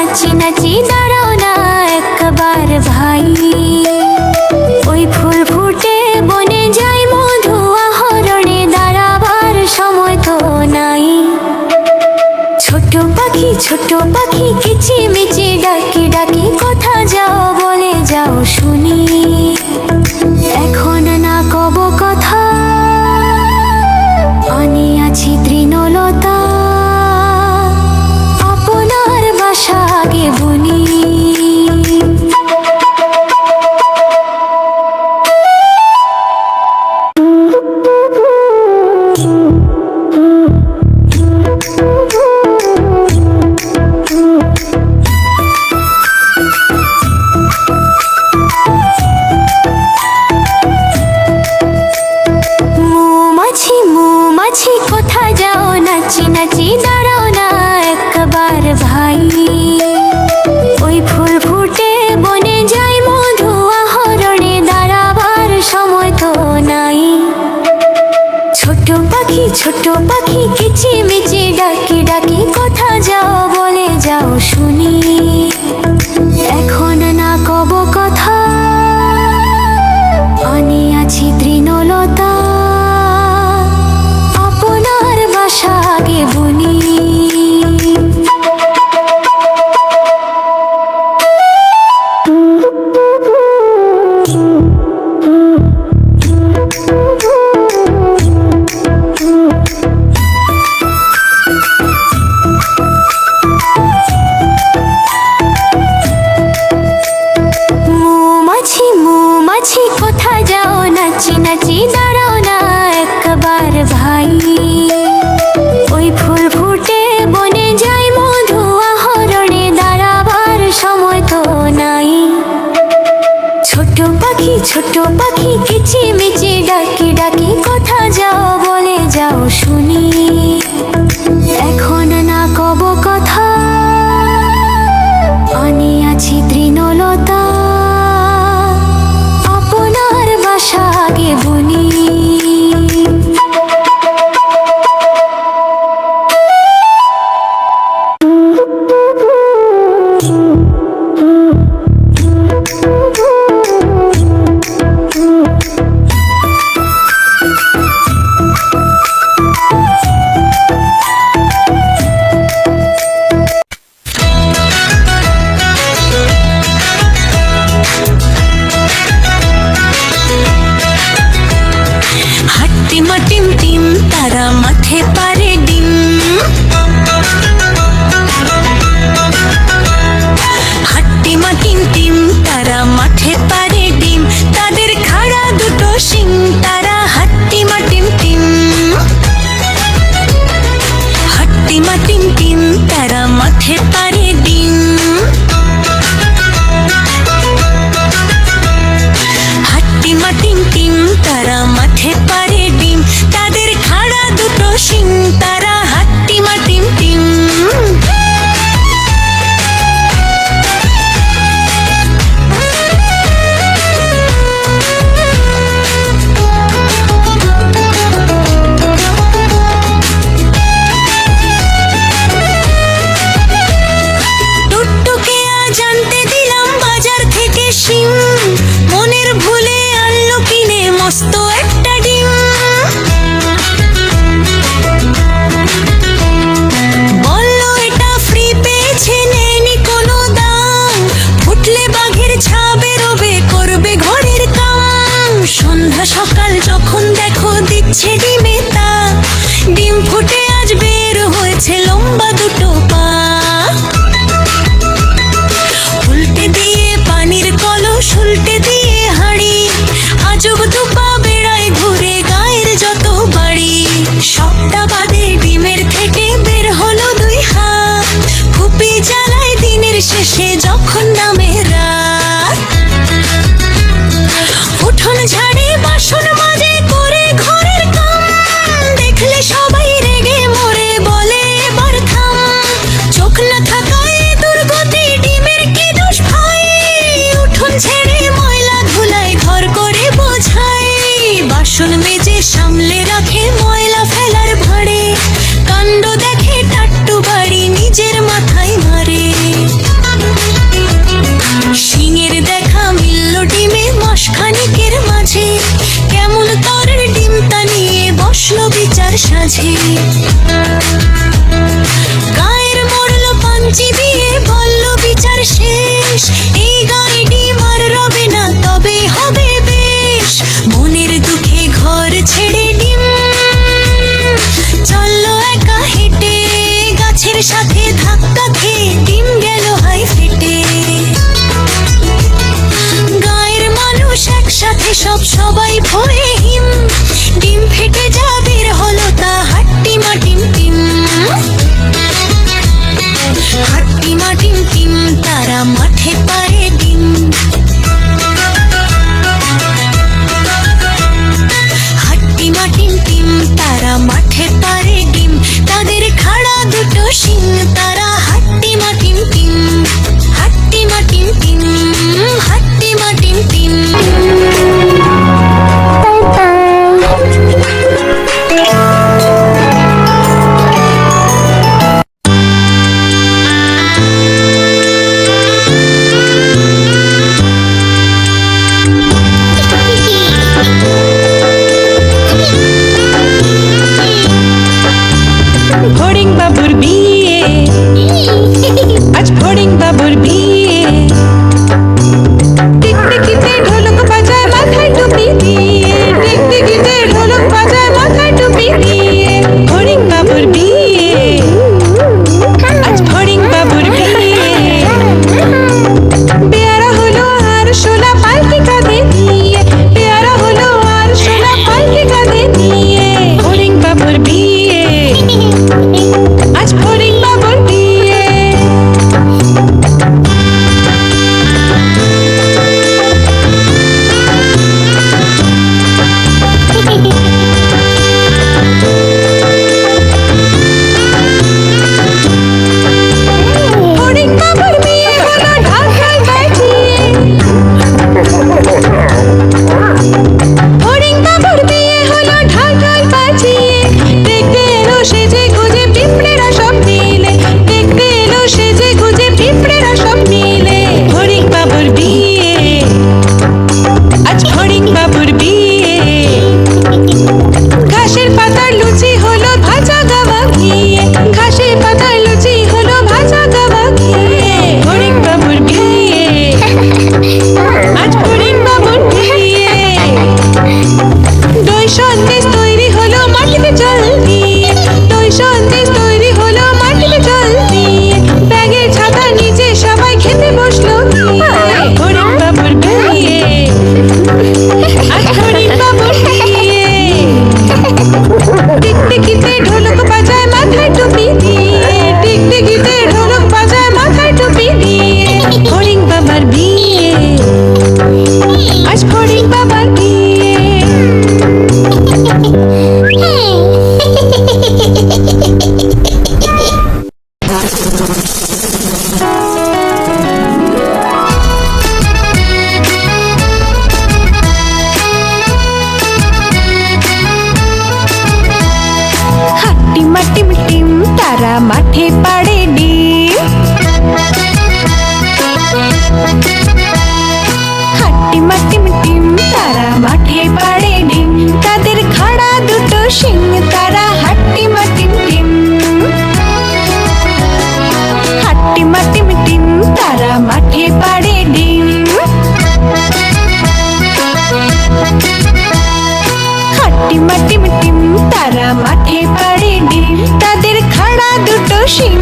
নাচি নাচি দাঁড়াও না একবার ভাই, ওই ফুল ফুটে বনে যায় মধু আহরণে, দাঁড়াবার সময় তো নাই। ছোট পাখি কিচিমিচি ডাকি ডাকি, কোথা যাও বলে যাও শুনি, এখন না কব কথা, আমি আছি তৃণলতা, আপনার বাসা আগে বুনি। মৌমাছি কোথা যাও নাচি নাচি দাঁড়াও না একবার ভাই, ওই ফুল ফুটে বনে যায় মধু আহরণে, দাঁড়াবার সময় তো নাই। ছোট পাখি কিচিমিচি ডাকি ডাকি, কোথা যাও বলে যাও শুনি, এখন না কব কথা, আমি আছি তৃণলতা, আপনার বাসা আগে বুনি। মাঝে। গায়ের মরলো পাঞ্চি দিয়ে বলল বিচার শেষ, এই গায়ে ডিম আর রবে না তবে হবে বেশ। মনের দুঃখে ঘর ছেড়ে ডিম চললো একা হেঁটে, গাছের সাথে ধাক্কা খেয়ে ডিম গেল হাই ফেটে। গায়ের মানুষ একসাথে সবাই ভয়ে হিম, ডিম ফেটে যা বের হলো তা হাট্টিমা টিম টিম। হাট্টিমা টিম টিম তারা মাঠে পারে ডিম। হাট্টিমা টিম টিম তারা মাঠে পারে ডিম, তাদের খাড়া দুটো শিং তারা হাট্টিমা টিম টিম। হাট্টিমা টিম টিম, হাট্টিমা টিম টিম। ফড়িং বাবুর বিয়ে, আজ ফড়িং বাবুর বিয়ে। টিকটিকিতে ঢোলক বাজায় মাথায় টুপি দিয়ে, টিকটিকিতে ঢোলক বাজায় মাথায় টুপি দিয়ে। ফড়িং বাবুর বিয়ে, আজ ফড়িং বাবুর বিয়ে। পেয়ারা হলো আর সোনা পালকি কাঁধে দিয়ে, পেয়ারা হলো আর সোনা পালকি কাঁধে দিয়ে। ফড়িং বাবুর বিয়ে, আজ ফড়িং বাবুর বিয়ে। ফড়িং বাবুর বিয়ে হলো ঢাকায় বাজিয়ে। ফড়িং বাবুর বিয়ে হলো ঢাকায় বাজিয়ে। দেখতে এলো সেজে গুজে পিঁপড়েরা সব মিলে, দেখতে এলো সেজে গুজে পিঁপড়েরা সব মিলে। ফড়িং বাবুর বিয়ে, আজ ফড়িং বাবুর বিয়ে। ঘাসের পাতার লুচি হলো ভাজা গাওয়া ঘিয়ে, ঘাসের পাতার লুচি হলো ভাজা গাওয়া ঘিয়ে। ফড়িং বাবুর বিয়ে, আজ ফড়িং বাবুর বিয়ে। দই সন্দেশ তৈরি হলো মাটিতে জল দিয়ে, দই সন্দেশ তৈরি হলো মাটিতে জল দিয়ে। ব্যাগের ছাতা নিচে সবাই খেতে বসলো গিয়ে। ফড়িং বাবুর বিয়ে, আজ ফড়িং বাবুর বিয়ে। টিকটিকিতে ঢোলক বাজায় মাথায় টুপি দিয়ে, টিকটিকিতে ঢোলক বাজায় মাথায় টুপি দিয়ে। ফড়িং বাবার বিয়ে, আজ ফড়িং বাবার বিয়ে। হাট্টিমা টিম টিম তারা মাঠে পাড়ে ডিম। হাট্টিমা টিম টিম তারা মাঠে পাড়ে ডিম, তাদের খাড়া দুটো শিং তারা হাট্টিমা টিম টিম। হাট্টিমা টিম টিম তারা মাঠে পাড়ে ডিম। হাট্টিমা টিম টিম তারা মাঠে পাড়ে ডিম, তাদের খাড়া দুটো শিং